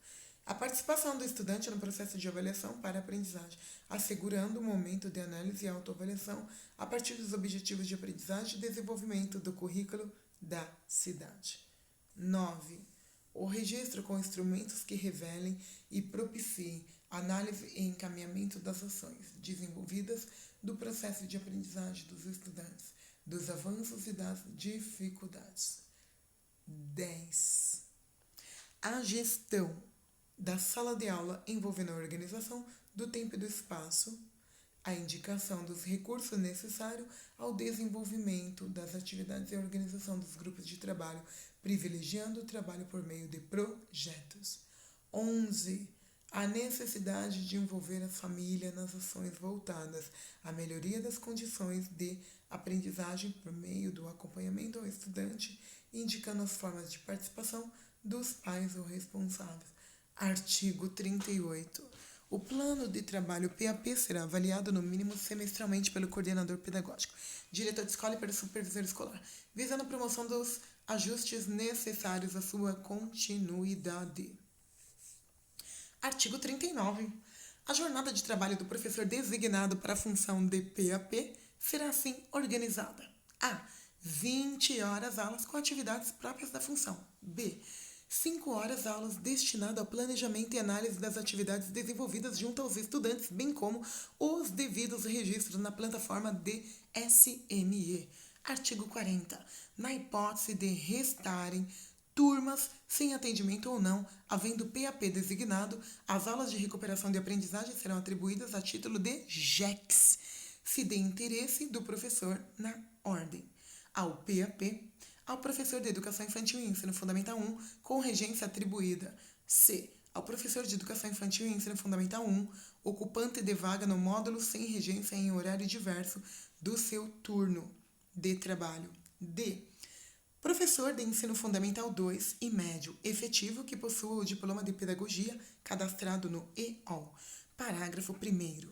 A participação do estudante no processo de avaliação para a aprendizagem, assegurando o momento de análise e autoavaliação a partir dos objetivos de aprendizagem e desenvolvimento do currículo da cidade. 9. O registro com instrumentos que revelem e propiciem análise e encaminhamento das ações desenvolvidas do processo de aprendizagem dos estudantes, dos avanços e das dificuldades. 10. A gestão da sala de aula envolvendo a organização do tempo e do espaço, a indicação dos recursos necessários ao desenvolvimento das atividades e a organização dos grupos de trabalho, privilegiando o trabalho por meio de projetos. 11. A necessidade de envolver a família nas ações voltadas à melhoria das condições de aprendizagem por meio do acompanhamento ao estudante, indicando as formas de participação dos pais ou responsáveis. Artigo 38. O plano de trabalho PAP será avaliado no mínimo semestralmente pelo coordenador pedagógico, diretor de escola e pelo supervisor escolar, visando a promoção dos ajustes necessários à sua continuidade. Artigo 39. A jornada de trabalho do professor designado para a função de PAP será assim organizada. A. 20 horas aulas com atividades próprias da função. B. 5 horas aulas destinadas ao planejamento e análise das atividades desenvolvidas junto aos estudantes, bem como os devidos registros na plataforma DSME. Artigo 40. Na hipótese de restarem turmas sem atendimento ou não, havendo PAP designado, as aulas de recuperação de aprendizagem serão atribuídas a título de JECs, se de interesse do professor na ordem. Ao PAP, ao professor de Educação Infantil e Ensino Fundamental 1, com regência atribuída. C. Ao professor de Educação Infantil e Ensino Fundamental 1, ocupante de vaga no módulo sem regência em horário diverso do seu turno de trabalho. D. Professor de Ensino Fundamental 2 e médio efetivo que possua o diploma de pedagogia cadastrado no EOL. Parágrafo 1º.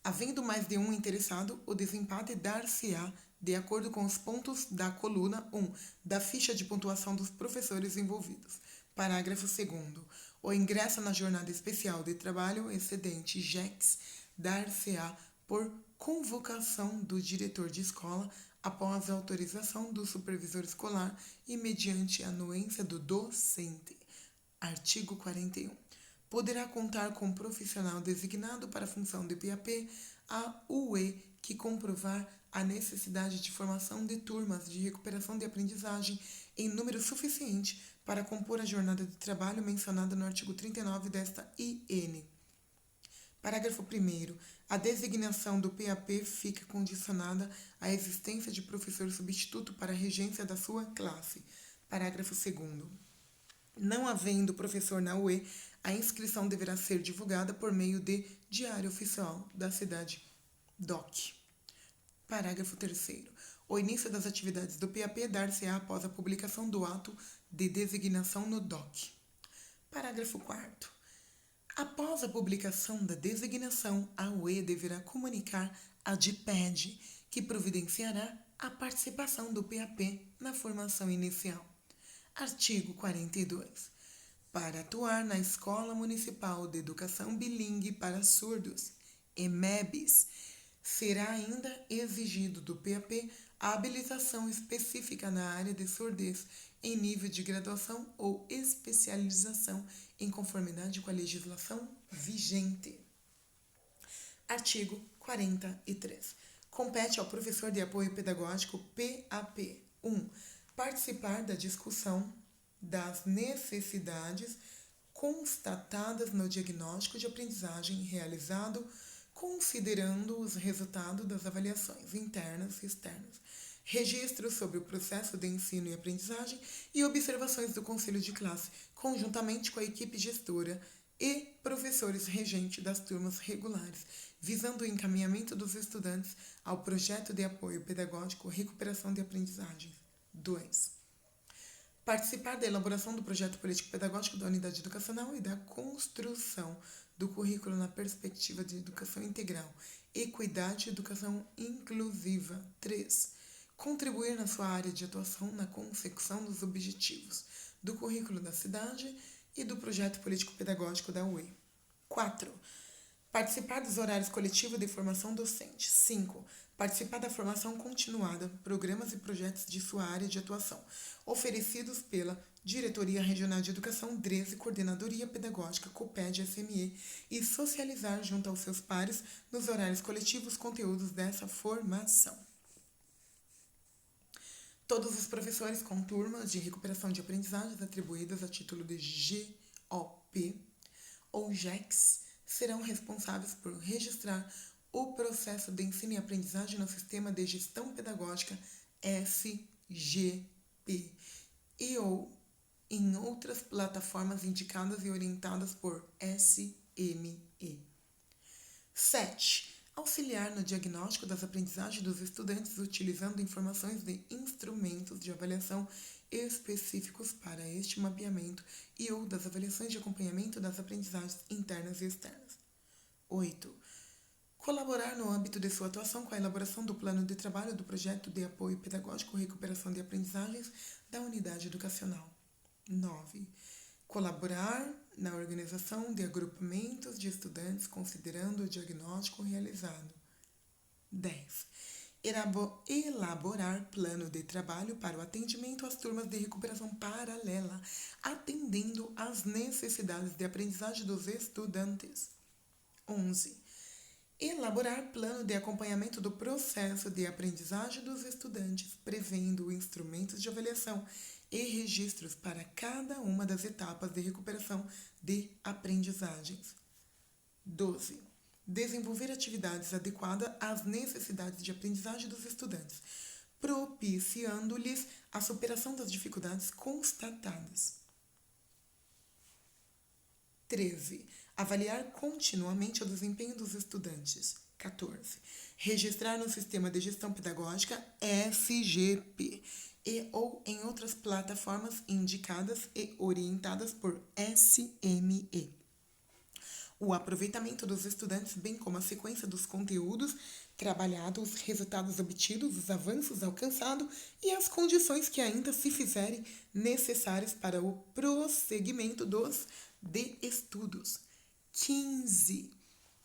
Havendo mais de um interessado, o desempate dar-se-á de acordo com os pontos da coluna 1 da ficha de pontuação dos professores envolvidos. Parágrafo 2º. O ingresso na jornada especial de trabalho excedente JECs dar-se-á por convocação do diretor de escola após a autorização do supervisor escolar e mediante a anuência do docente. Artigo 41. Poderá contar com profissional designado para a função de PAP a UE que comprovar a necessidade de formação de turmas de recuperação de aprendizagem em número suficiente para compor a jornada de trabalho mencionada no artigo 39 desta IN. Parágrafo 1º. A designação do PAP fica condicionada à existência de professor substituto para a regência da sua classe. Parágrafo 2º. Não havendo professor na UE, a inscrição deverá ser divulgada por meio de Diário Oficial da Cidade, DOC. Parágrafo 3º. O início das atividades do PAP dar-se-á após a publicação do ato de designação no DOC. Parágrafo 4º. Após a publicação da designação, a UE deverá comunicar à DIPED, que providenciará a participação do PAP na formação inicial. Artigo 42. Para atuar na Escola Municipal de Educação Bilingue para Surdos, EMEBs, será ainda exigido do PAP a habilitação específica na área de surdez em nível de graduação ou especialização em conformidade com a legislação vigente. Artigo 43. Compete ao professor de apoio pedagógico PAP 1. Participar da discussão das necessidades constatadas no diagnóstico de aprendizagem realizado considerando os resultados das avaliações internas e externas, registros sobre o processo de ensino e aprendizagem e observações do conselho de classe, conjuntamente com a equipe gestora e professores regentes das turmas regulares, visando o encaminhamento dos estudantes ao projeto de apoio pedagógico Recuperação de Aprendizagens. 2. Participar da elaboração do projeto político-pedagógico da unidade educacional e da construção do currículo na perspectiva de educação integral, equidade e educação inclusiva. 3. Contribuir na sua área de atuação na consecução dos objetivos do currículo da cidade e do projeto político-pedagógico da UE. 4. Participar dos horários coletivos de formação docente. 5. Participar da formação continuada, programas e projetos de sua área de atuação, oferecidos pela Diretoria Regional de Educação, DRESE, Coordenadoria Pedagógica, COPED, FME, e socializar junto aos seus pares, nos horários coletivos, conteúdos dessa formação. Todos os professores com turmas de recuperação de aprendizagens atribuídas a título de GOP ou GEX serão responsáveis por registrar o processo de ensino e aprendizagem no Sistema de Gestão Pedagógica SGP e ou em outras plataformas indicadas e orientadas por SME. 7. Auxiliar no diagnóstico das aprendizagens dos estudantes utilizando informações de instrumentos de avaliação específicos para este mapeamento e ou das avaliações de acompanhamento das aprendizagens internas e externas. 8. Colaborar no âmbito de sua atuação com a elaboração do plano de trabalho do projeto de apoio pedagógico recuperação de aprendizagens da unidade educacional. 9. Colaborar na organização de agrupamentos de estudantes considerando o diagnóstico realizado. 10. Elaborar plano de trabalho para o atendimento às turmas de recuperação paralela, atendendo às necessidades de aprendizagem dos estudantes. 11. Elaborar plano de acompanhamento do processo de aprendizagem dos estudantes, prevendo instrumentos de avaliação e registros para cada uma das etapas de recuperação de aprendizagens. 12. Desenvolver atividades adequadas às necessidades de aprendizagem dos estudantes, propiciando-lhes a superação das dificuldades constatadas. 13. Avaliar continuamente o desempenho dos estudantes. 14. Registrar no Sistema de Gestão Pedagógica SGP e ou em outras plataformas indicadas e orientadas por SME. O aproveitamento dos estudantes, bem como a sequência dos conteúdos trabalhados, os resultados obtidos, os avanços alcançados e as condições que ainda se fizerem necessárias para o prosseguimento dos estudos. 15.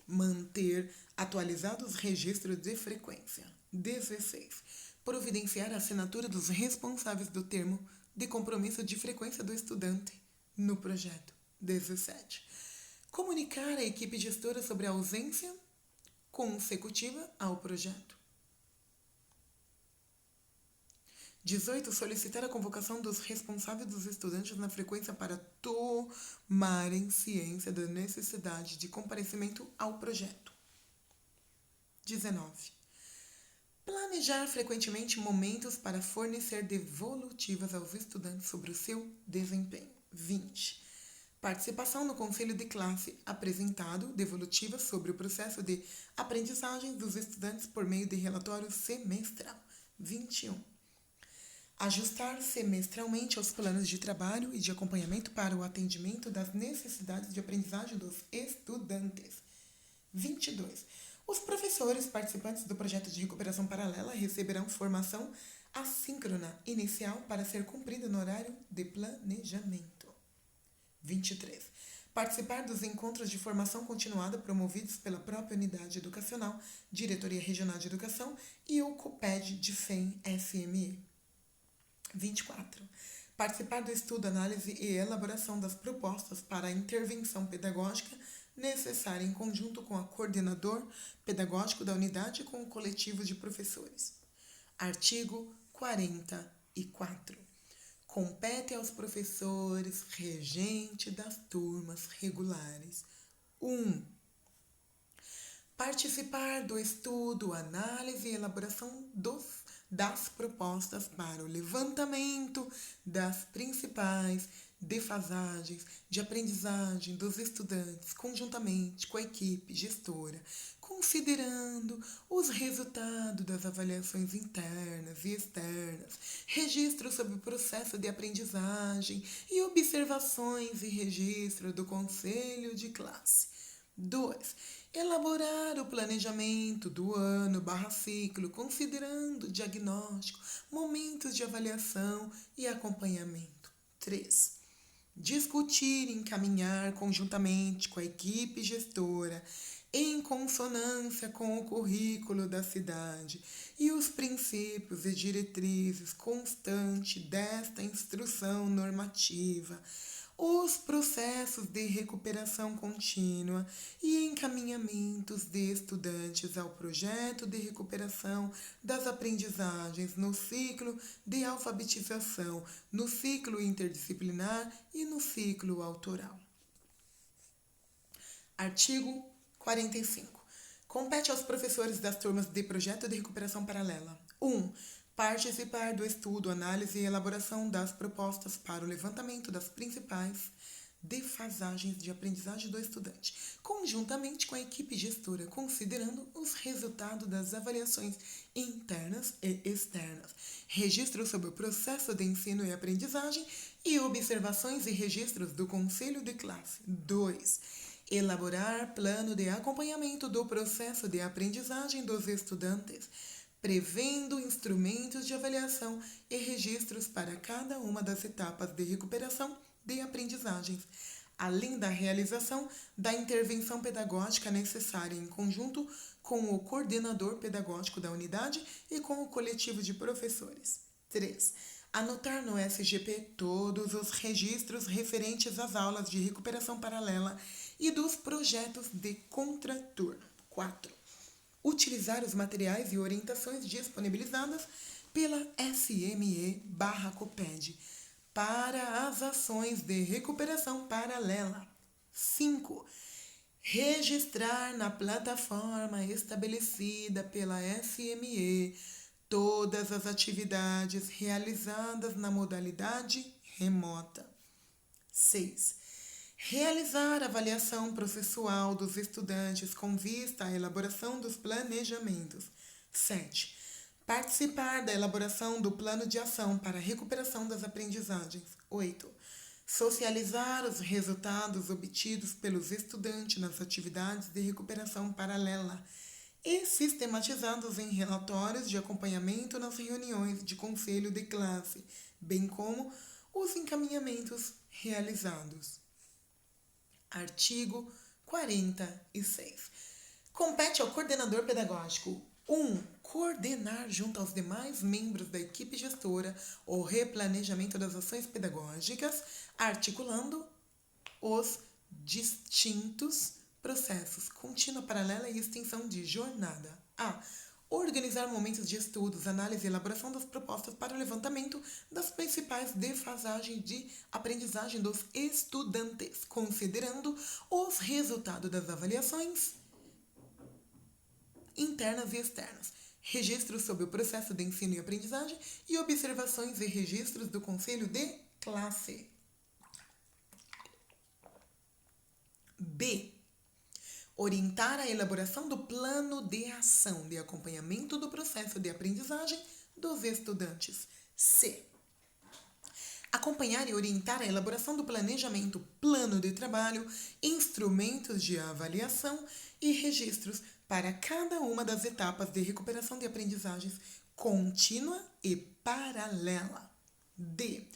Manter atualizados os registros de frequência. 16. Providenciar a assinatura dos responsáveis do termo de compromisso de frequência do estudante no projeto. 17. Comunicar à equipe gestora sobre a ausência consecutiva ao projeto. 18. Solicitar a convocação dos responsáveis dos estudantes na frequência para tomarem ciência da necessidade de comparecimento ao projeto. 19. Planejar frequentemente momentos para fornecer devolutivas aos estudantes sobre o seu desempenho. 20. Participação no conselho de classe, apresentado devolutivas sobre o processo de aprendizagem dos estudantes por meio de relatório semestral. 21. Ajustar semestralmente os planos de trabalho e de acompanhamento para o atendimento das necessidades de aprendizagem dos estudantes. 22. Os professores participantes do projeto de recuperação paralela receberão formação assíncrona inicial para ser cumprida no horário de planejamento. 23. Participar dos encontros de formação continuada promovidos pela própria unidade educacional, Diretoria Regional de Educação e o COPED de FEM-FME. 24. Participar do estudo, análise e elaboração das propostas para a intervenção pedagógica necessária em conjunto com o coordenador pedagógico da unidade e com o coletivo de professores. Artigo 44. Compete aos professores regentes das turmas regulares. 1. Participar do estudo, análise e elaboração das propostas para o levantamento das principais defasagens de aprendizagem dos estudantes conjuntamente com a equipe gestora, considerando os resultados das avaliações internas e externas, registro sobre o processo de aprendizagem e observações e registro do conselho de classe. 2. Elaborar o planejamento do ano/ciclo, considerando diagnóstico, momentos de avaliação e acompanhamento. 3. Discutir e encaminhar conjuntamente com a equipe gestora em consonância com o currículo da cidade e os princípios e diretrizes constantes desta instrução normativa, os processos de recuperação contínua e encaminhamentos de estudantes ao projeto de recuperação das aprendizagens no ciclo de alfabetização, no ciclo interdisciplinar e no ciclo autoral. Artigo 45. Compete aos professores das turmas de projeto de recuperação paralela: 1. Participar do estudo, análise e elaboração das propostas para o levantamento das principais defasagens de aprendizagem do estudante, conjuntamente com a equipe gestora, considerando os resultados das avaliações internas e externas, registro sobre o processo de ensino e aprendizagem e observações e registros do conselho de classe. 2. Elaborar plano de acompanhamento do processo de aprendizagem dos estudantes, prevendo instrumentos de avaliação e registros para cada uma das etapas de recuperação de aprendizagens, além da realização da intervenção pedagógica necessária em conjunto com o coordenador pedagógico da unidade e com o coletivo de professores. 3. Anotar no SGP todos os registros referentes às aulas de recuperação paralela e dos projetos de contraturno. 4. Utilizar os materiais e orientações disponibilizadas pela SME/COPED para as ações de recuperação paralela. 5. Registrar na plataforma estabelecida pela SME todas as atividades realizadas na modalidade remota. 6. Realizar avaliação processual dos estudantes com vista à elaboração dos planejamentos. 7. Participar da elaboração do plano de ação para a recuperação das aprendizagens. 8. Socializar os resultados obtidos pelos estudantes nas atividades de recuperação paralela e sistematizados em relatórios de acompanhamento nas reuniões de conselho de classe, bem como os encaminhamentos realizados. Artigo 46. Compete ao coordenador pedagógico: 1. Coordenar junto aos demais membros da equipe gestora o replanejamento das ações pedagógicas, articulando os distintos processos contínua, paralela e extensão de jornada. A. Organizar momentos de estudos, análise e elaboração das propostas para o levantamento das principais defasagens de aprendizagem dos estudantes, considerando os resultados das avaliações internas e externas, registros sobre o processo de ensino e aprendizagem e observações e registros do conselho de classe. B. Orientar a elaboração do plano de ação de acompanhamento do processo de aprendizagem dos estudantes. C. Acompanhar e orientar a elaboração do planejamento, plano de trabalho, instrumentos de avaliação e registros para cada uma das etapas de recuperação de aprendizagens contínua e paralela. D.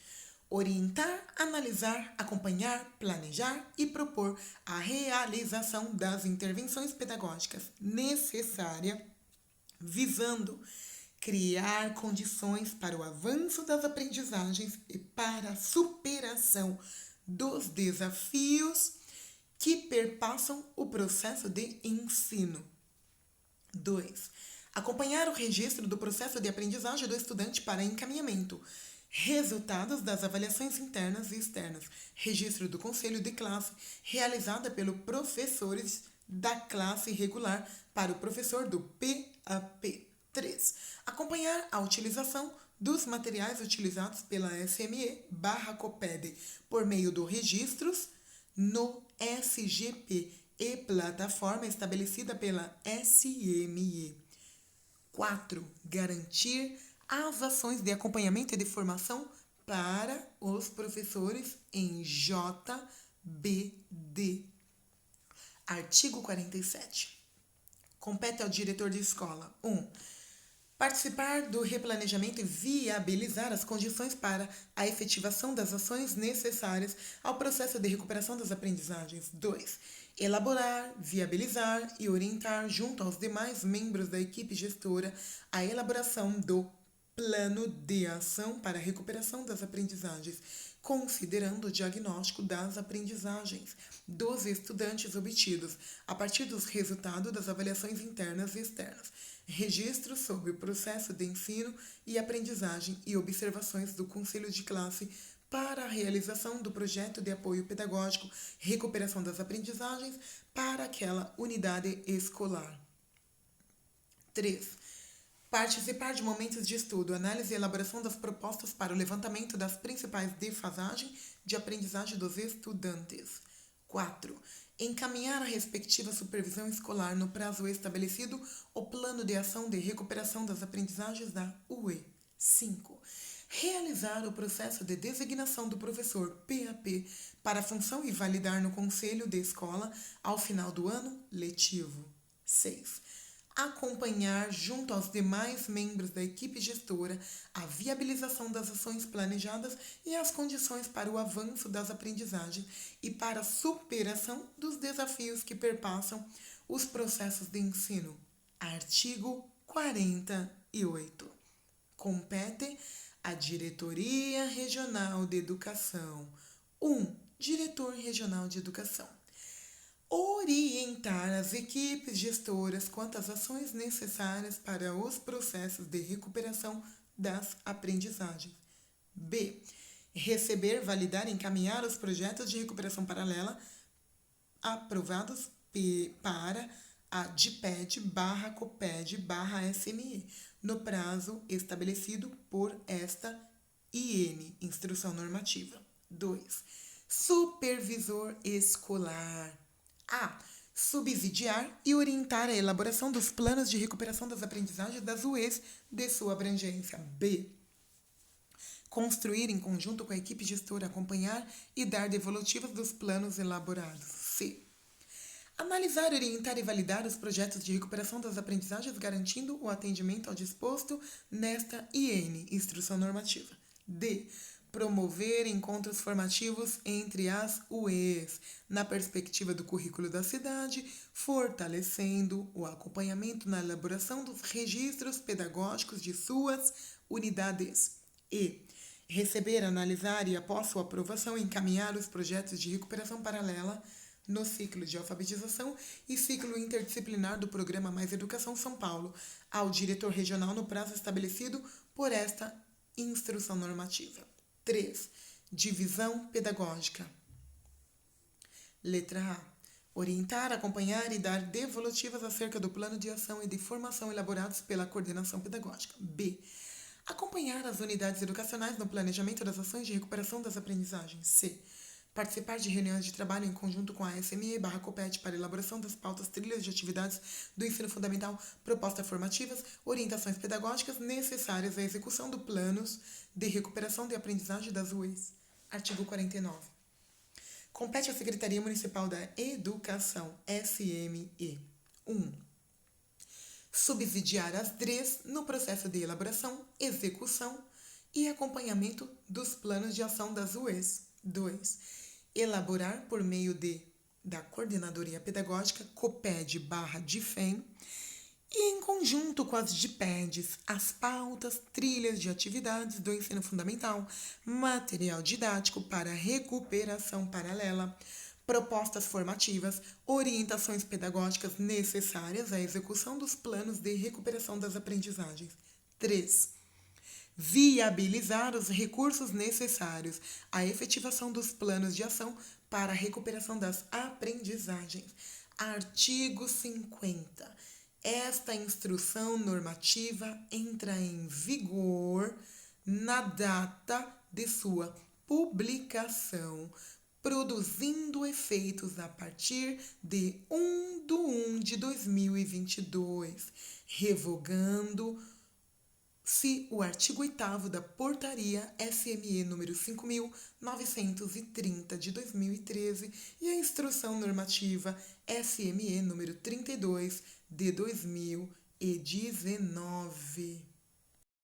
Orientar, analisar, acompanhar, planejar e propor a realização das intervenções pedagógicas necessárias, visando criar condições para o avanço das aprendizagens e para a superação dos desafios que perpassam o processo de ensino. 2. Acompanhar o registro do processo de aprendizagem do estudante para encaminhamento, resultados das avaliações internas e externas, registro do conselho de classe, realizada pelos professores da classe regular para o professor do PAP. 3. Acompanhar a utilização dos materiais utilizados pela SME/COPED por meio dos registros no SGP e plataforma estabelecida pela SME. 4. Garantir as ações de acompanhamento e de formação para os professores em JBD. Artigo 47. Compete ao diretor de escola: 1. Participar do replanejamento e viabilizar as condições para a efetivação das ações necessárias ao processo de recuperação das aprendizagens. 2. Elaborar, viabilizar e orientar, junto aos demais membros da equipe gestora, a elaboração do plano de ação para a recuperação das aprendizagens, considerando o diagnóstico das aprendizagens dos estudantes obtidos a partir dos resultados das avaliações internas e externas, registros sobre o processo de ensino e aprendizagem e observações do conselho de classe para a realização do projeto de apoio pedagógico recuperação das aprendizagens para aquela unidade escolar. 3. Participar de momentos de estudo, análise e elaboração das propostas para o levantamento das principais defasagens de aprendizagem dos estudantes. 4. Encaminhar a respectiva supervisão escolar no prazo estabelecido o plano de ação de recuperação das aprendizagens da UE. 5. Realizar o processo de designação do professor PAP para a função e validar no conselho de escola ao final do ano letivo. 6. Acompanhar, junto aos demais membros da equipe gestora, a viabilização das ações planejadas e as condições para o avanço das aprendizagens e para a superação dos desafios que perpassam os processos de ensino. Artigo 48. Compete à Diretoria Regional de Educação. 1. Diretor Regional de Educação. Orientar as equipes gestoras quanto às ações necessárias para os processos de recuperação das aprendizagens. B. Receber, validar e encaminhar os projetos de recuperação paralela aprovados para a DIPED/COPED/SME, no prazo estabelecido por esta IN, Instrução Normativa. 2. Supervisor escolar. A. Subsidiar e orientar a elaboração dos planos de recuperação das aprendizagens das UEs de sua abrangência. B. Construir em conjunto com a equipe gestora, acompanhar e dar devolutivas dos planos elaborados. C. Analisar, orientar e validar os projetos de recuperação das aprendizagens, garantindo o atendimento ao disposto nesta IN, Instrução Normativa. D. Promover encontros formativos entre as UEs, na perspectiva do currículo da cidade, fortalecendo o acompanhamento na elaboração dos registros pedagógicos de suas unidades. E. Receber, analisar e, após sua aprovação, encaminhar os projetos de recuperação paralela no ciclo de alfabetização e ciclo interdisciplinar do Programa Mais Educação São Paulo ao diretor regional no prazo estabelecido por esta instrução normativa. 3. Divisão pedagógica. Letra A. Orientar, acompanhar e dar devolutivas acerca do plano de ação e de formação elaborados pela coordenação pedagógica. B. Acompanhar as unidades educacionais no planejamento das ações de recuperação das aprendizagens. C. Participar de reuniões de trabalho em conjunto com a SME/COPET para elaboração das pautas trilhas de atividades do ensino fundamental, propostas formativas, orientações pedagógicas necessárias à execução do planos de recuperação de aprendizagem das UEs. Artigo 49. Compete à Secretaria Municipal da Educação, SME. 1. Subsidiar as DREs no processo de elaboração, execução e acompanhamento dos planos de ação das UEs. 2. Elaborar por meio da Coordenadoria Pedagógica COPED/DIFEM e em conjunto com as DIPEDs, as pautas, trilhas de atividades do ensino fundamental, material didático para recuperação paralela, propostas formativas, orientações pedagógicas necessárias à execução dos planos de recuperação das aprendizagens. 3. Viabilizar os recursos necessários à efetivação dos planos de ação para a recuperação das aprendizagens. Artigo 50. Esta instrução normativa entra em vigor na data de sua publicação, produzindo efeitos a partir de 1/1/2022, revogando-se o artigo 8º da Portaria SME número 5.930 de 2013 e a Instrução Normativa SME número 32 de 2019.